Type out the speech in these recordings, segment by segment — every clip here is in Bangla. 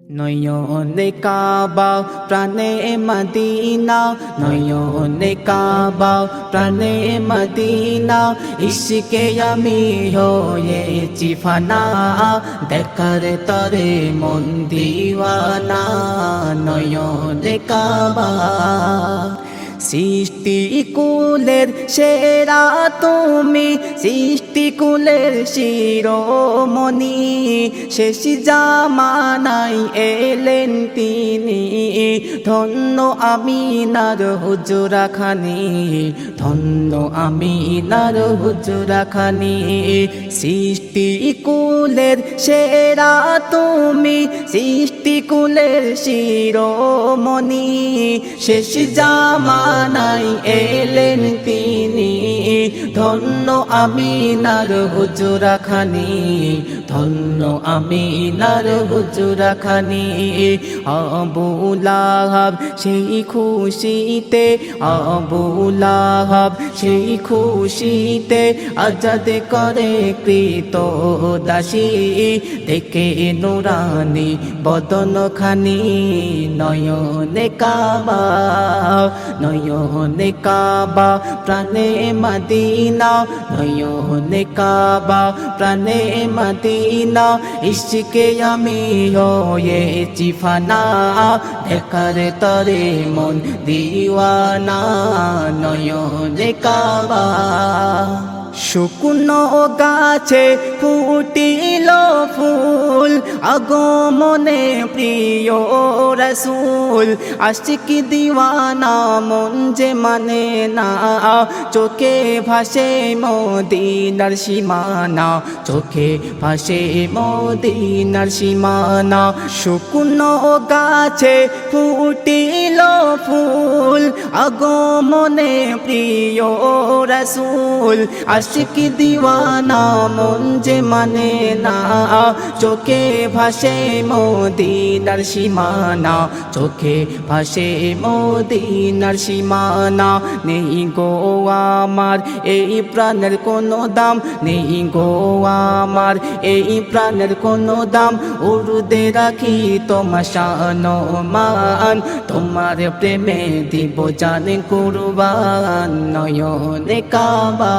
নয়নে কাবা প্রাণে মদিনা, নয়নে কাবা প্রাণে মদিনা, ইশকে আমি হয়েছি ফানা, দেখার তরে মন দিওয়ানা। নয়নে কাবা সৃষ্টি কুলের সেরা তুমি, সৃষ্টি কুলের শিরোমণি, শেষ জামানায় এলেন তিনি, ধন্য আমিনার হুজরা খানি, ধন্য আমিনার হুজরা খানি। সৃষ্টি কুলের সেরা তুমি, সৃষ্টি কুলের শিরোমণি, শেষ জামানায় এলেন তিনি, ধন্য আমিনার হুজরা খানি, ধন্য আমিনার হুজরা খানি। আবু লাহাব সেই খুশিতে, আবু লাহাব সেই খুশিতে, আজাদ করে কৃত দাসী, দেখে নুরানি বদন খানি। নয়নে কাবা, নয়নে কাবা প্রাণে মদিনা, নয়নে কাবা প্রাণে মদিনা, ইশকে আমি হয়েছি ফানা, দেখার তরে মন দিওয়ানা। নয়নে কাবা শুকনো গাছে ফুটিল ফুল, আগমনে প্রিয় রসুল, আশিক দিওয়ানা মন যে মানে না, চোখে ভাসে মদিনার সীমানা, চোখে ভাসে মদিনার সীমানা। শুকনো গাছে ফুটিল ফুল, আগমনে প্রিয় রসুল, আশিক দিওয়ানা মন যে মানে না, চোখে ভাসে মদিনার সীমানা, চোখে ভাসে মদিনার সীমানা। নেই গো আমার এই প্রাণের কোনো দাম, নেই গো আমার এই প্রাণের কোনো দাম, উরুদে রাখি তোমার শান মান, তোমার প্রেমে দিব জানে কুরবান। নয়নে কাবা,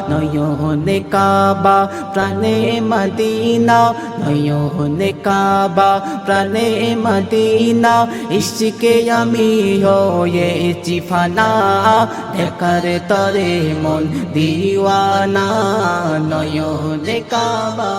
নয়নে কাবা প্রাণে মদিনা, নয়নে কাবা প্রাণে মদিনা, ইশকে আমি হয়েছি ফানা, দেখার তরে মন দিওয়ানা। নয়নে কাবা।